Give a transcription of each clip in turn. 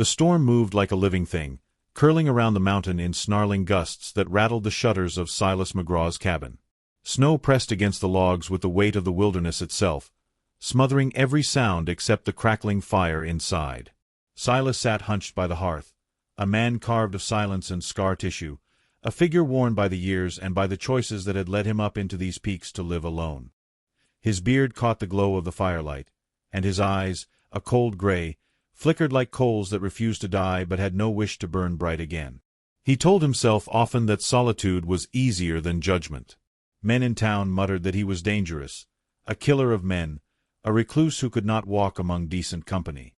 The storm moved like a living thing, curling around the mountain in snarling gusts that rattled the shutters of Silas McGraw's cabin. Snow pressed against the logs with the weight of the wilderness itself, smothering every sound except the crackling fire inside. Silas sat hunched by the hearth, a man carved of silence and scar tissue, a figure worn by the years and by the choices that had led him up into these peaks to live alone. His beard caught the glow of the firelight, and his eyes, a cold gray, flickered like coals that refused to die but had no wish to burn bright again. He told himself often that solitude was easier than judgment. Men in town muttered that he was dangerous, a killer of men, a recluse who could not walk among decent company.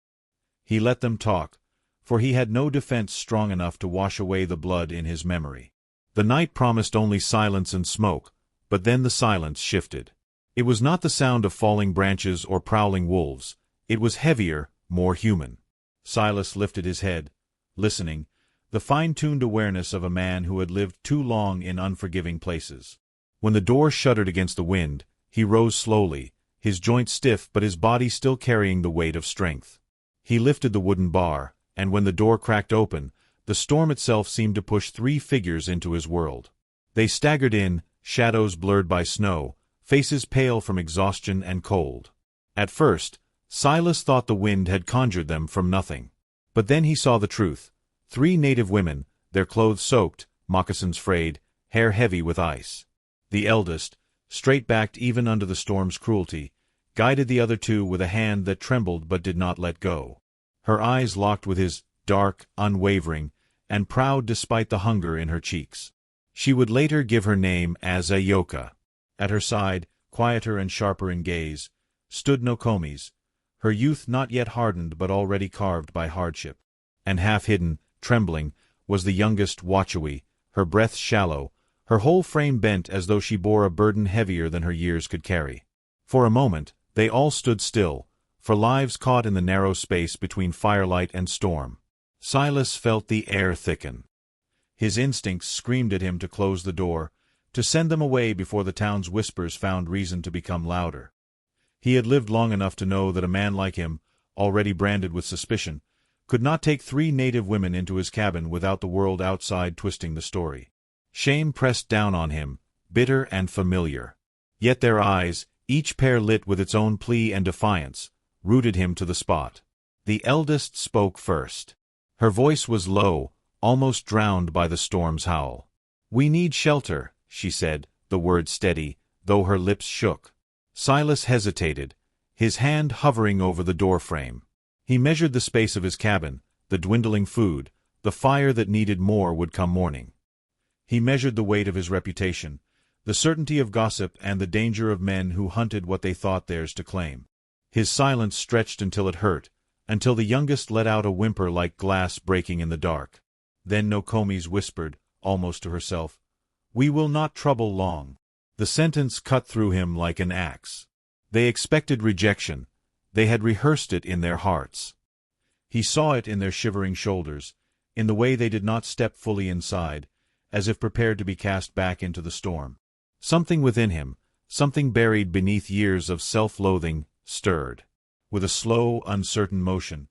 He let them talk, for he had no defense strong enough to wash away the blood in his memory. The night promised only silence and smoke, but then the silence shifted. It was not the sound of falling branches or prowling wolves. It was heavier, more human. Silas lifted his head, listening, the fine-tuned awareness of a man who had lived too long in unforgiving places. When the door shuddered against the wind, he rose slowly, his joints stiff but his body still carrying the weight of strength. He lifted the wooden bar, and when the door cracked open, the storm itself seemed to push 3 figures into his world. They staggered in, shadows blurred by snow, faces pale from exhaustion and cold. At first, Silas thought the wind had conjured them from nothing. But then he saw the truth. 3 native women, their clothes soaked, moccasins frayed, hair heavy with ice. The eldest, straight-backed even under the storm's cruelty, guided the other 2 with a hand that trembled but did not let go. Her eyes locked with his, dark, unwavering, and proud despite the hunger in her cheeks. She would later give her name as Ayoka. At her side, quieter and sharper in gaze, stood Nokomis, her youth not yet hardened but already carved by hardship. And half-hidden, trembling, was the youngest Wachewi, her breath shallow, her whole frame bent as though she bore a burden heavier than her years could carry. For a moment, they all stood still, for lives caught in the narrow space between firelight and storm. Silas felt the air thicken. His instincts screamed at him to close the door, to send them away before the town's whispers found reason to become louder. He had lived long enough to know that a man like him, already branded with suspicion, could not take 3 native women into his cabin without the world outside twisting the story. Shame pressed down on him, bitter and familiar. Yet their eyes, each pair lit with its own plea and defiance, rooted him to the spot. The eldest spoke first. Her voice was low, almost drowned by the storm's howl. "We need shelter," she said, the words steady, though her lips shook. Silas hesitated, his hand hovering over the doorframe. He measured the space of his cabin, the dwindling food, the fire that needed more would come morning. He measured the weight of his reputation, the certainty of gossip and the danger of men who hunted what they thought theirs to claim. His silence stretched until it hurt, until the youngest let out a whimper like glass breaking in the dark. Then Nokomis whispered, almost to herself, "We will not trouble long." The sentence cut through him like an axe. They expected rejection. They had rehearsed it in their hearts. He saw it in their shivering shoulders, in the way they did not step fully inside, as if prepared to be cast back into the storm. Something within him, something buried beneath years of self-loathing, stirred. With a slow, uncertain motion,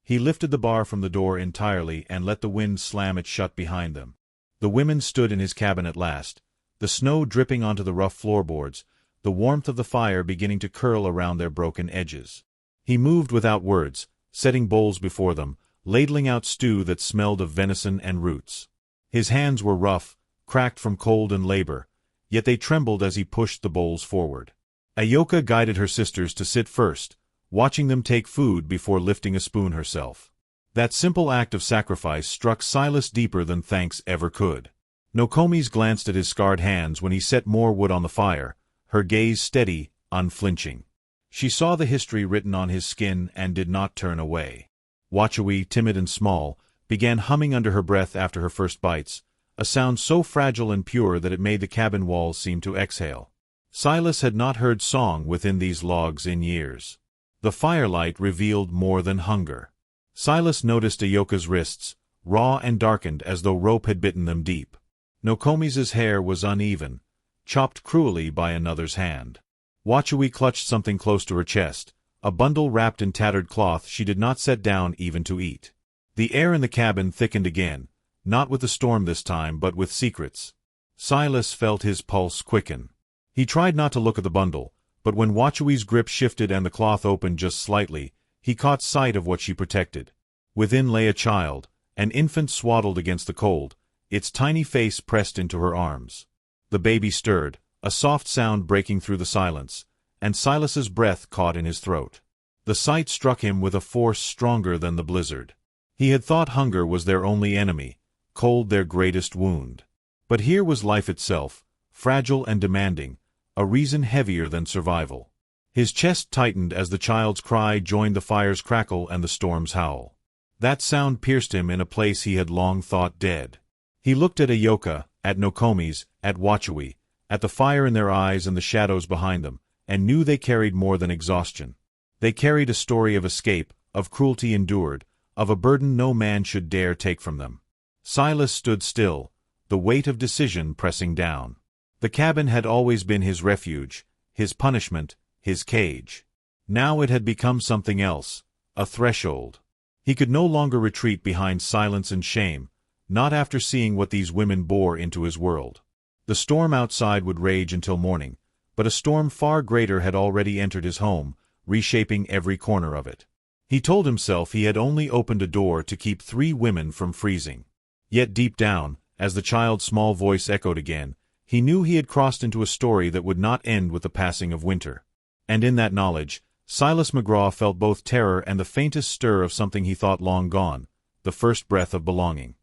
he lifted the bar from the door entirely and let the wind slam it shut behind them. The women stood in his cabin at last, the snow dripping onto the rough floorboards, the warmth of the fire beginning to curl around their broken edges. He moved without words, setting bowls before them, ladling out stew that smelled of venison and roots. His hands were rough, cracked from cold and labor, yet they trembled as he pushed the bowls forward. Ayoka guided her sisters to sit first, watching them take food before lifting a spoon herself. That simple act of sacrifice struck Silas deeper than thanks ever could. Nokomis glanced at his scarred hands when he set more wood on the fire, her gaze steady, unflinching. She saw the history written on his skin and did not turn away. Wachewi, timid and small, began humming under her breath after her first bites, a sound so fragile and pure that it made the cabin walls seem to exhale. Silas had not heard song within these logs in years. The firelight revealed more than hunger. Silas noticed Ayoka's wrists, raw and darkened as though rope had bitten them deep. Nokomis's hair was uneven, chopped cruelly by another's hand. Wachewi clutched something close to her chest, a bundle wrapped in tattered cloth she did not set down even to eat. The air in the cabin thickened again, not with the storm this time but with secrets. Silas felt his pulse quicken. He tried not to look at the bundle, but when Wachui's grip shifted and the cloth opened just slightly, he caught sight of what she protected. Within lay a child, an infant swaddled against the cold, its tiny face pressed into her arms. The baby stirred, a soft sound breaking through the silence, and Silas's breath caught in his throat. The sight struck him with a force stronger than the blizzard. He had thought hunger was their only enemy, cold their greatest wound. But here was life itself, fragile and demanding, a reason heavier than survival. His chest tightened as the child's cry joined the fire's crackle and the storm's howl. That sound pierced him in a place he had long thought dead. He looked at Ayoka, at Nokomi's, at Wachui, at the fire in their eyes and the shadows behind them, and knew they carried more than exhaustion. They carried a story of escape, of cruelty endured, of a burden no man should dare take from them. Silas stood still, the weight of decision pressing down. The cabin had always been his refuge, his punishment, his cage. Now it had become something else, a threshold. He could no longer retreat behind silence and shame, not after seeing what these women bore into his world. The storm outside would rage until morning, but a storm far greater had already entered his home, reshaping every corner of it. He told himself he had only opened a door to keep 3 women from freezing. Yet deep down, as the child's small voice echoed again, he knew he had crossed into a story that would not end with the passing of winter. And in that knowledge, Silas McGraw felt both terror and the faintest stir of something he thought long gone, the first breath of belonging.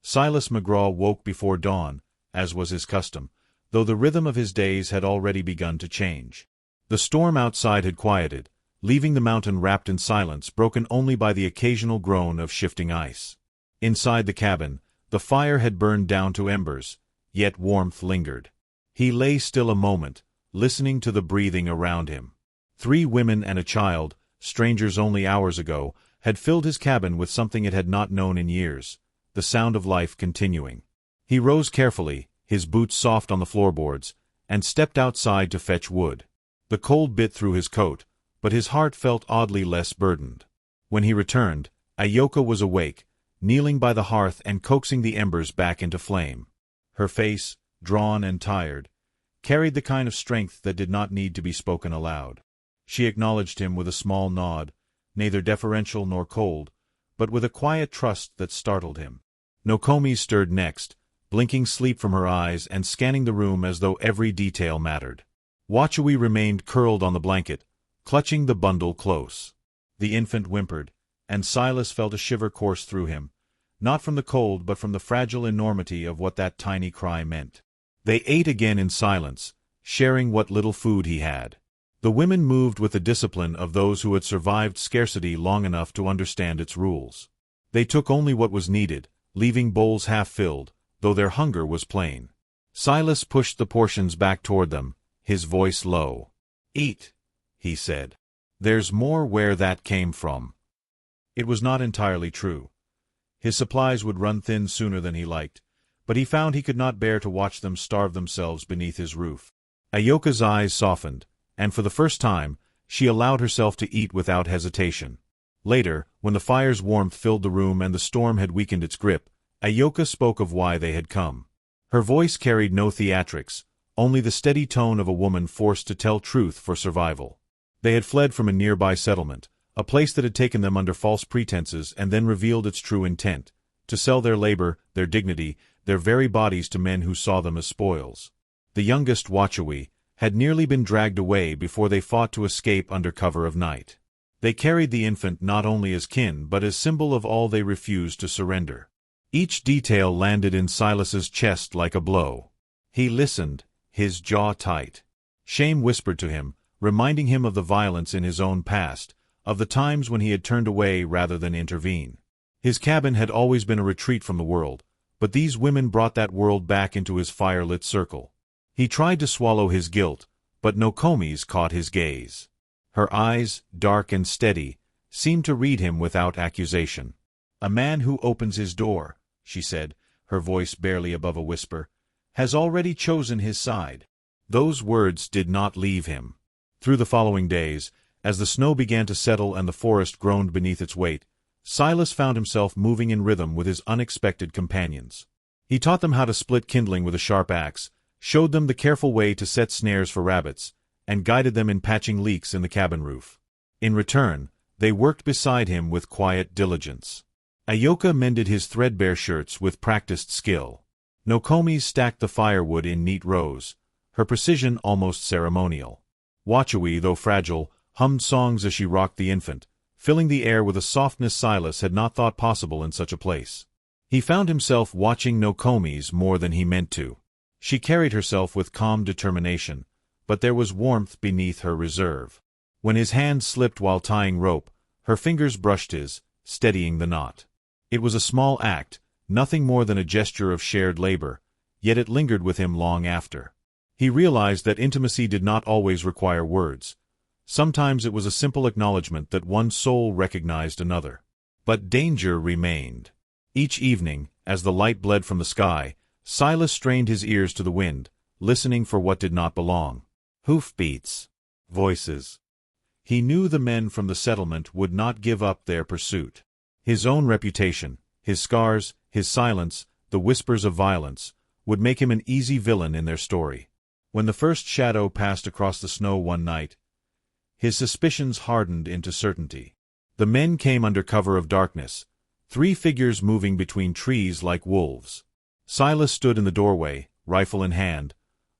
Silas McGraw woke before dawn, as was his custom, though the rhythm of his days had already begun to change. The storm outside had quieted, leaving the mountain wrapped in silence broken only by the occasional groan of shifting ice. Inside the cabin, the fire had burned down to embers, yet warmth lingered. He lay still a moment, listening to the breathing around him. 3 women and a child, strangers only hours ago, had filled his cabin with something it had not known in years, the sound of life continuing. He rose carefully, his boots soft on the floorboards, and stepped outside to fetch wood. The cold bit through his coat, but his heart felt oddly less burdened. When he returned, Ayoka was awake, kneeling by the hearth and coaxing the embers back into flame. Her face, drawn and tired, carried the kind of strength that did not need to be spoken aloud. She acknowledged him with a small nod, neither deferential nor cold, but with a quiet trust that startled him. Nokomi stirred next, blinking sleep from her eyes and scanning the room as though every detail mattered. Wachui remained curled on the blanket, clutching the bundle close. The infant whimpered, and Silas felt a shiver course through him, not from the cold but from the fragile enormity of what that tiny cry meant. They ate again in silence, sharing what little food he had. The women moved with the discipline of those who had survived scarcity long enough to understand its rules. They took only what was needed, leaving bowls half filled, though their hunger was plain. Silas pushed the portions back toward them, his voice low. "Eat," he said. "There's more where that came from." It was not entirely true. His supplies would run thin sooner than he liked, but he found he could not bear to watch them starve themselves beneath his roof. Ayoka's eyes softened, and for the first time, she allowed herself to eat without hesitation. Later, when the fire's warmth filled the room and the storm had weakened its grip, Ayoka spoke of why they had come. Her voice carried no theatrics, only the steady tone of a woman forced to tell truth for survival. They had fled from a nearby settlement, a place that had taken them under false pretenses and then revealed its true intent, to sell their labor, their dignity, their very bodies to men who saw them as spoils. The youngest, Wachui, had nearly been dragged away before they fought to escape under cover of night. They carried the infant not only as kin but as symbol of all they refused to surrender. Each detail landed in Silas's chest like a blow. He listened, his jaw tight. Shame whispered to him, reminding him of the violence in his own past, of the times when he had turned away rather than intervene. His cabin had always been a retreat from the world, but these women brought that world back into his fire-lit circle. He tried to swallow his guilt, but Nokomi's caught his gaze. Her eyes, dark and steady, seemed to read him without accusation. "A man who opens his door," she said, her voice barely above a whisper, "has already chosen his side." Those words did not leave him. Through the following days, as the snow began to settle and the forest groaned beneath its weight, Silas found himself moving in rhythm with his unexpected companions. He taught them how to split kindling with a sharp axe, showed them the careful way to set snares for rabbits, and guided them in patching leaks in the cabin roof. In return, they worked beside him with quiet diligence. Ayoka mended his threadbare shirts with practiced skill. Nokomi stacked the firewood in neat rows, her precision almost ceremonial. Wachawi, though fragile, hummed songs as she rocked the infant, filling the air with a softness Silas had not thought possible in such a place. He found himself watching Nokomi's more than he meant to. She carried herself with calm determination, but there was warmth beneath her reserve. When his hand slipped while tying rope, her fingers brushed his, steadying the knot. It was a small act, nothing more than a gesture of shared labor, yet it lingered with him long after. He realized that intimacy did not always require words. Sometimes it was a simple acknowledgement that one soul recognized another. But danger remained. Each evening, as the light bled from the sky, Silas strained his ears to the wind, listening for what did not belong. Hoofbeats. Voices. He knew the men from the settlement would not give up their pursuit. His own reputation, his scars, his silence, the whispers of violence, would make him an easy villain in their story. When the first shadow passed across the snow one night, his suspicions hardened into certainty. The men came under cover of darkness, 3 figures moving between trees like wolves. Silas stood in the doorway, rifle in hand,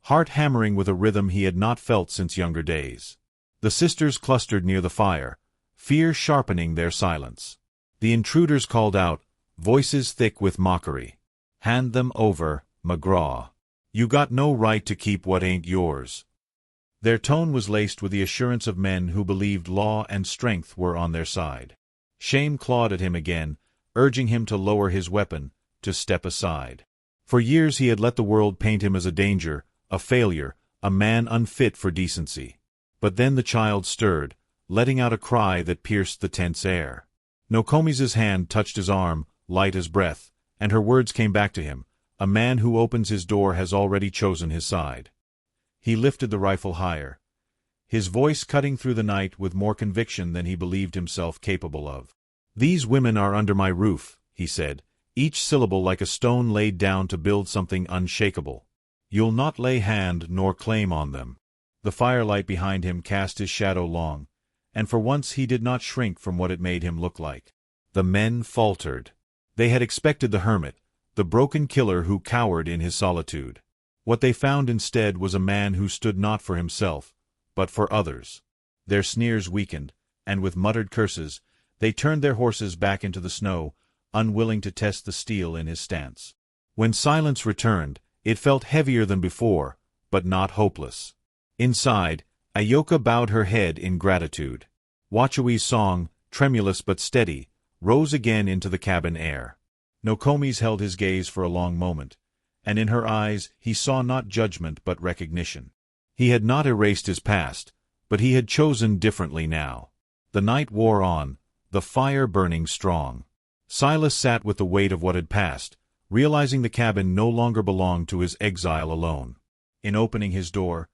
heart hammering with a rhythm he had not felt since younger days. The sisters clustered near the fire, fear sharpening their silence. The intruders called out, voices thick with mockery. Hand them over, McGraw. You got no right to keep what ain't yours. Their tone was laced with the assurance of men who believed law and strength were on their side. Shame clawed at him again, urging him to lower his weapon, to step aside. For years he had let the world paint him as a danger, a failure, a man unfit for decency. But then the child stirred, letting out a cry that pierced the tense air. Nokomi's hand touched his arm, light as breath, and her words came back to him. A man who opens his door has already chosen his side. He lifted the rifle higher, his voice cutting through the night with more conviction than he believed himself capable of. These women are under my roof, he said, each syllable like a stone laid down to build something unshakable. You'll not lay hand nor claim on them. The firelight behind him cast his shadow long, and for once he did not shrink from what it made him look like. The men faltered. They had expected the hermit, the broken killer who cowered in his solitude. What they found instead was a man who stood not for himself, but for others. Their sneers weakened, and with muttered curses, they turned their horses back into the snow, unwilling to test the steel in his stance. When silence returned, it felt heavier than before, but not hopeless. Inside, Ayoka bowed her head in gratitude. Wachawi's song, tremulous but steady, rose again into the cabin air. Nokomi's held his gaze for a long moment, and in her eyes he saw not judgment but recognition. He had not erased his past, but he had chosen differently now. The night wore on, the fire burning strong. Silas sat with the weight of what had passed, realizing the cabin no longer belonged to his exile alone. In opening his door,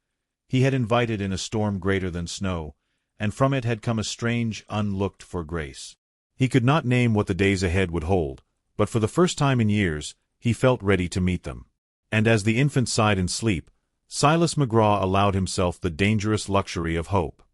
he had invited in a storm greater than snow, and from it had come a strange, unlooked-for grace. He could not name what the days ahead would hold, but for the first time in years, he felt ready to meet them. And as the infant sighed in sleep, Silas McGraw allowed himself the dangerous luxury of hope.